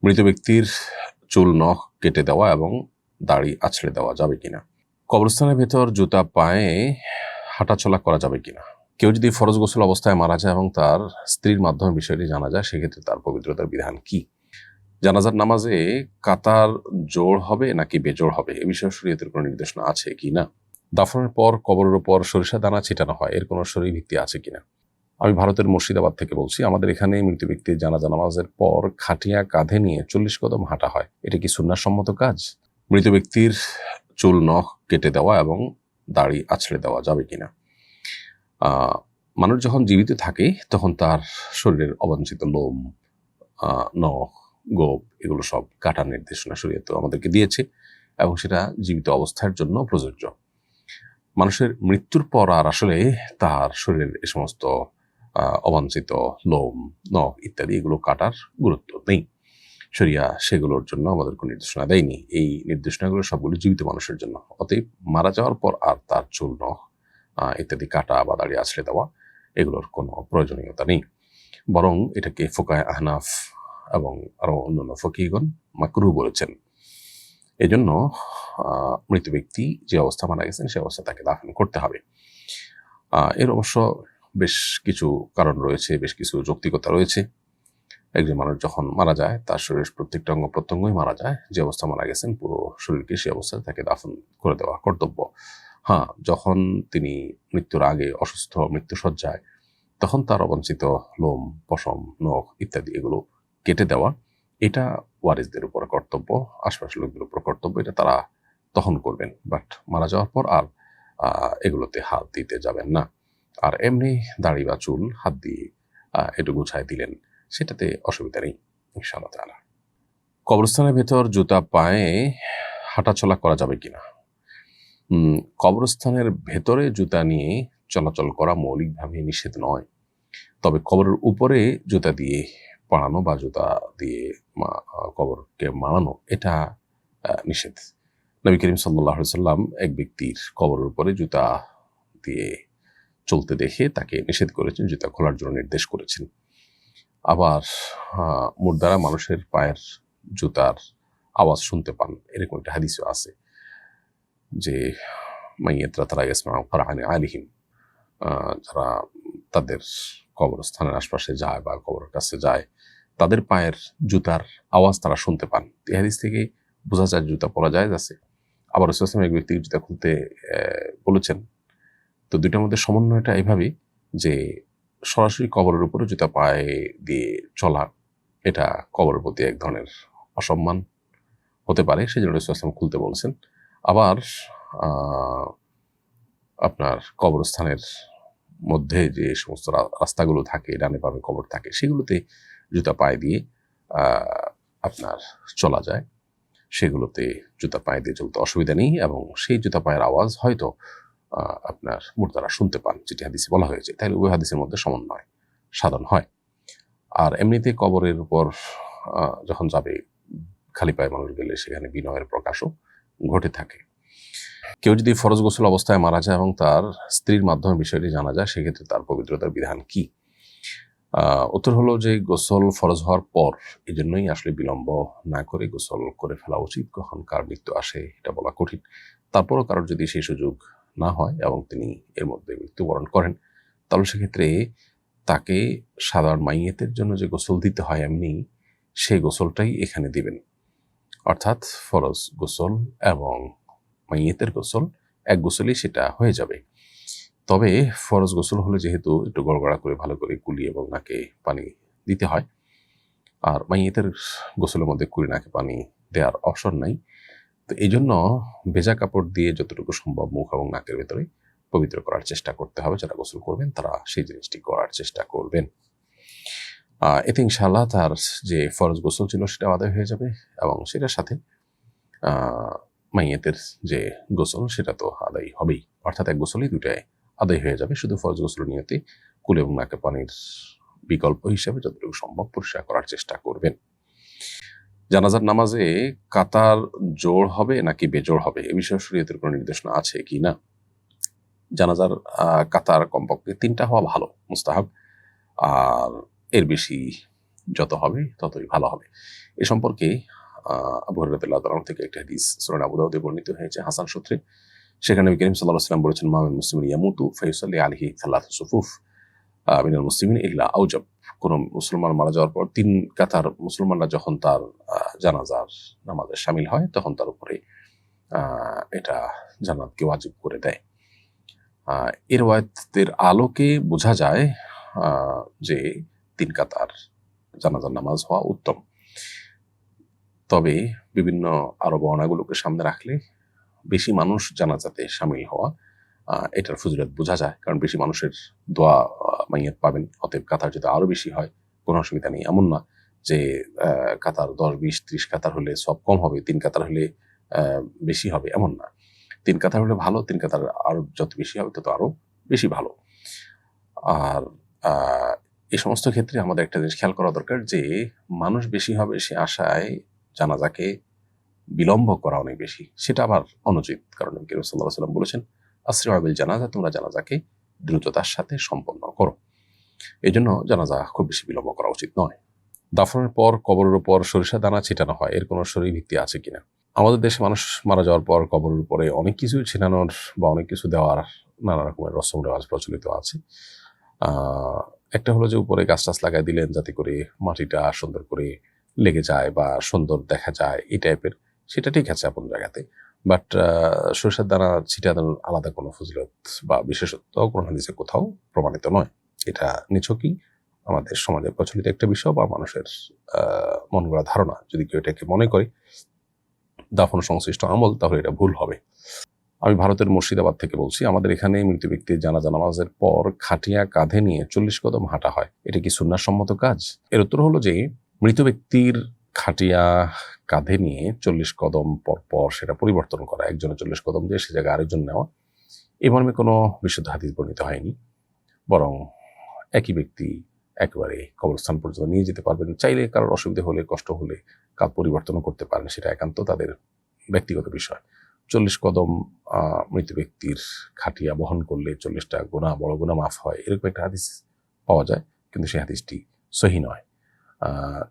মৃত ব্যক্তির চুল নখ কেটে দেওয়া এবং দাড়ি আছড়ে দেওয়া যাবে কিনা? কবরস্থানের ভেতর জুতা পায়ে হাঁটাচলা করা যাবে কিনা? কেউ যদি ফরজ গোসল অবস্থায় মারা যায় এবং তার স্ত্রীর মাধ্যমে বিষয়টি জানা যায়, সেক্ষেত্রে তার পবিত্রতার বিধান কি? জানাজার নামাজে কাতার জোড় হবে নাকি বেজোড় হবে, এ বিষয়ে শরীয়তের কোনো নির্দেশনা আছে কি না? দাফনের পর কবরের উপর সরিষা দানা ছিটানো হয়, এর কোনো শরীর ভিত্তি আছে কিনা? আমি ভারতের মুর্শিদাবাদ থেকে বলছি। আমাদের এখানে মৃত ব্যক্তির জানাজা নামাজের পর খাটিয়া কাঁধে নিয়ে 40 কদম হাঁটা হয়। এটা কি সুন্নাহসম্মত কাজ? মৃত ব্যক্তির চুল নখ কেটে দেওয়া এবং দাড়ি আছড়ে দেওয়া যাবে কিনা? মানুষ যখন জীবিত থাকে তখন তার শরীরের অবাঞ্ছিত লোম, নখ, গোপ এগুলো সব কাটার নির্দেশনা শরীয়ত আমাদেরকে দিয়েছে এবং সেটা জীবিত অবস্থার জন্য প্রযোজ্য। মানুষের মৃত্যুর পর আর আসলে তার শরীরের এ সমস্ত অবাঞ্ছিত লোম, নখ ইত্যাদি এগুলো কাটার গুরুত্ব নেই। শরিয়া সেগুলোর জন্য আমাদের কোনো নির্দেশনা দেয়নি। এই নির্দেশনাগুলো সবগুলো জীবিত মানুষের জন্য। অতএব মারা যাওয়ার পর আর তার চুল, নখ ইত্যাদি কাটা বা দাড়ি আছড়ে দেওয়া এগুলোর কোনো প্রয়োজনীয়তা নেই। বরং এটাকে ফুকায়ে আহনাফ এবং আরো অন্যান্য ফকিহগণ মাকরুহ বলেছেন। এজন্য মৃত ব্যক্তি যে অবস্থা মারা গেছেন সে অবস্থা তাকে দাফন করতে হবে। এর অবশ্য বেশ কিছু কারণ রয়েছে, বেশ কিছু যৌক্তিকতা রয়েছে। একজন মানুষ যখন মারা যায় তার শরীরের প্রত্যেকটা অঙ্গ প্রত্যঙ্গই মারা যায়। যে অবস্থা মারা গেছেন পুরো শরীরকে সে অবস্থায় তাকে দাফন করে দেওয়া কর্তব্য। যখন তিনি মৃত্যুর আগে অসুস্থ মৃত্যুসজ্জায়, তখন তার অবাঞ্ছিত লোম, পশম, নখ ইত্যাদি এগুলো কেটে দেওয়া, এটা ওয়ারিসদের উপর কর্তব্য, আশপাশের লোকদের উপর কর্তব্য। এটা তারা তখন করবেন, বাট মারা যাওয়ার পর আর এগুলোতে হাত দিতে যাবেন না। আর এমনি দাড়ি বা চুল হাত দিয়ে একটু গুছায় দিলেন, সেটাতে অসুবিধা নেই ইনশাআল্লাহ তাআলা। কবরস্থানের ভেতর জুতা পায়ে হাঁটাচলা করা যাবে কিনা? কবরস্থানের ভেতরে জুতা নিয়ে চলাচল করা মৌলিকভাবে নিষেধ নয়। তবে কবরের উপরে জুতা দিয়ে পাড়ানো বা জুতা দিয়ে কবরকে মাড়ানো এটা নিষেধ। নবী করিম সাল্লাল্লাহু আলাইহি সাল্লাম এক ব্যক্তির কবরের উপরে জুতা দিয়ে চলতে দেখে তাকে নিষেধ করেছেন, জুতা খোলার জন্য নির্দেশ করেছেন। আবার মুর্দারা মানুষের পায়ের জুতার আওয়াজ শুনতে পান, এরকম একটা হাদিসও আছে যে মাইয়াতরা তারা ইয়াসমাউ কারআনি আলিহিম, যারা তাদের কবরস্থানের আশপাশে যায় বা কবরের কাছে যায় তাদের পায়ের জুতার আওয়াজ তারা শুনতে পান। এই হাদিস থেকে বোঝা যায় জুতা পরা জায়েজ আছে। আবার রাসূল সাল্লাল্লাহু আলাইহি ওয়াসাল্লাম এক ব্যক্তিকে জুতা খুলতে বলেছেন। তো দুইটার মধ্যে সমন্বয়টা এইভাবেই যে সরাসরি কবরের উপরে জুতা পায়ে দিয়ে চলা এটা কবরের প্রতি এক ধরনের অসম্মান হতে পারে, সেই জন্য রাসূল সাল্লাল্লাহু আলাইহি ওয়াসাল্লাম খুলতে বলেছেন। আবার আপনার কবরস্থানের মধ্যে যে সমস্ত রাস্তাগুলো থাকে, ডানে বামে কবর থাকে, সেগুলোতে জুতা পায়ে দিয়ে আপনার চলা যায়। সেগুলোতে জুতা পায়ে দিয়ে চলতে অসুবিধা নেই এবং সেই জুতা পায়ের আওয়াজ হয়তো আপনার মুর্দারা শুনতে পান, যেটি হাদিসে বলা হয়েছে। তাহলে উভয় হাদিসের মধ্যে সমন্বয় সাধন হয়। আর এমনিতে কবরের উপর যখন যাবে খালি পায়ে মানুষ গেলে সেখানে বিনয়ের প্রকাশও ঘটে থাকে। কেউ যদি ফরজ গোসল অবস্থায় মারা যায় এবং তার স্ত্রীর মাধ্যমে বিষয়টি জানা যায়, সেক্ষেত্রে তার পবিত্রতার বিধান কি? উত্তর হলো যে গোসল ফরজ হওয়ার পর, এই জন্যই আসলে বিলম্ব না করে গোসল করে ফেলা উচিত। কখন কার মৃত্যু আসে এটা বলা কঠিন। তারপরও কারোর যদি সেই সুযোগ না হয় এবং তিনি এর মধ্যে মৃত্যুবরণ করেন, তাহলে সেক্ষেত্রে তাকে সাধারণ মাইয়েতের জন্য যে গোসল দিতে হয় এমনি সেই গোসলটাই এখানে দিবেন। অর্থাৎ ফরজ গোসল এবং মাইয়েতের গোসল এক গোসলেই সেটা হয়ে যাবে। তবে ফরজ গোসল হলে যেহেতু একটু গড়গড়া করে ভালো করে কুলি এবং নাকে পানি দিতে হয়, আর মাইয়েতের গোসলের মধ্যে কুলি নাকে পানি দেওয়ার অপশন নাই। তো এই জন্য ভেজা কাপড় দিয়ে যতটুকু সম্ভব মুখ এবং নাকের ভেতরে পবিত্র করার চেষ্টা করতে হবে। যারা গোসল করবেন তারা সেই জিনিসটি করার চেষ্টা করবেন। এতে ইনশাআল্লাহ তার যে ফরজ গোসল ছিল সেটা আদায় হয়ে যাবে এবং সেটার সাথে মাইয়েতের যে গোসল সেটা তো আদায় হবেই। অর্থাৎ এক গোসলেই দুটায় আদায় হয়ে যাবে। শুধু ফরজ গোসল নিয়তে কুলে এবং নাকে পানির বিকল্প হিসেবে যতটুকু সম্ভব পরিষ্কার করার চেষ্টা করবেন। জানাজার নামাজে কাতার জোড় হবে নাকি বেজোড় হবে, এ বিষয়ে শরীয়তের কোনো নির্দেশনা আছে কি না? জানাজার কাতার কমপক্ষে 3টা হওয়া ভালো, মুস্তাহাব। আর এর বেশি যত হবে ততই ভালো হবে। এ সম্পর্কে আবু হুরায়রা রাদিয়াল্লাহু তাআলা থেকে একটি হাদিস সুনান আবু দাউদে বর্ণিত হয়েছে হাসান সূত্রে। সেখানে নবী করিম সাল্লাল্লাহু আলাইহি ওয়াসাল্লাম বলেছেন, মা মিন মুসলিমিন ইয়ামুতু ফায়ুসাল্লি আলাইহি সালাতু সুফুফ মিনাল মুসলিমিন ইল্লা আওজাব। কোন মুসলমান মারা যাওয়ার পর ৩ কাতার মুসলমানরা যখন তার জানাজার নামাজে শামিল হয় তখন তার উপরে এটা জান্নাতকে ওয়াজিব করে দেয়। এর ওয়ায়াতের আলোকে বোঝা যায় যে ৩ কাতার জানাজার নামাজ হওয়া উত্তম। তবে বিভিন্ন আরো বর্ণনাগুলোকে সামনে রাখলে বেশি মানুষ জানাজাতে শামিল হওয়া এটার ফজিলত বোঝা যায়, কারণ বেশি মানুষের দোয়া মাইয়াত পাবেন। অতএব কাতার যদি আরো বেশি হয় কোনো অসুবিধা নেই। এমন না যে কাতার ১০, ২০, ৩০ কাতার হলে সব কম হবে, ৩ কাতার হলে বেশি হবে, এমন না। ৩ কাতার হলে ভালো, ৩ কাতার আরো যত বেশি হবে তত আরো বেশি ভালো। আর এই সমস্ত ক্ষেত্রে আমাদের একটা জিনিস খেয়াল করা দরকার যে মানুষ বেশি হবে সে আশায় জানাজাকে বিলম্ব করা অনেক বেশি, সেটা আবার অনুচিত। কারণ নবী করিম সাল্লাল্লাহু আলাইহি ওয়াসাল্লাম বলেছেন, আসরিউ বিল জানাজা, তোমরা জানাজাকে দ্রুততার সাথে সম্পন্ন করো। এই জন্য জানাজা খুব বেশি বিলম্ব করা উচিত নয়। দাফনের পর কবরের উপর সরিষা দানা ছিটানো হয়, এর কোনো শরীর ভিত্তি আছে কিনা? আমাদের দেশে মানুষ মারা যাওয়ার পর কবরের উপরে অনেক কিছু ছিটানোর বা অনেক কিছু দেওয়ার নানা রকমের রসম রেওয়াজ প্রচলিত আছে। একটা হলো যে উপরে গাছ টাছ লাগাই দিলেন যাতে করে মাটিটা সুন্দর করে লেগে যায় বা সুন্দর দেখা যায়, এই টাইপের। সেটা ঠিক আছে আপন জায়গাতে, বাট সরিষার দানা ছিটানোর আলাদা কোনো ফজিলত বা বিশেষত্ব কোনো হাদিসে কোথাও প্রমাণিত নয়। এটা নিছকই আমাদের সমাজে প্রচলিত একটা বিষয় বা মানুষের মন গড়া ধারণা। যদি কেউ এটাকে মনে করে দাফন সংশ্লিষ্ট আমল, তাহলে এটা ভুল হবে। আমি ভারতের মুর্শিদাবাদ থেকে বলছি। আমাদের এখানে মৃত ব্যক্তির জানাজা নামাজের পর খাটিয়া কাঁধে নিয়ে 40 কদম হাঁটা হয়, এটা কি সুন্নাহ সম্মত কাজ? এর উত্তর হলো যে মৃত ব্যক্তির খাটিয়া কাঁধে নিয়ে 40 কদম পর পর সেটা পরিবর্তন করা, একজনের 40 কদম দিয়ে সে জায়গায় আরেকজন নেওয়া, এ মর্মে কোনো বিশুদ্ধ হাদিস বর্ণিত হয়নি। বরং একই ব্যক্তি একেবারে কবরস্থান পর্যন্ত নিয়ে যেতে পারবেন। চাইলে কারোর অসুবিধা হলে, কষ্ট হলে কাঁধ পরিবর্তনও করতে পারেন, সেটা একান্ত তাদের ব্যক্তিগত বিষয়। 40 কদম মৃত ব্যক্তির খাটিয়া বহন করলে 40টা গুনাহ, বড় গুনাহ মাফ হয়, এরকম একটা হাদিস পাওয়া যায়, কিন্তু সেই হাদিসটি সহিহ নয়।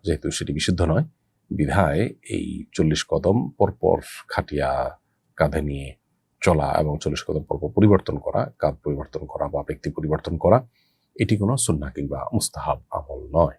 যেহেতু সেটি বিশুদ্ধ নয়, বিধায় এই 40 কদম পরপর খাটিয়া কাঁধে নিয়ে চলা এবং 40 কদম পরপর পরিবর্তন করা, কাঁধ পরিবর্তন করা বা ব্যক্তি পরিবর্তন করা, এটি কোনো সুন্নাহ কিংবা মুস্তাহাব আমল নয়।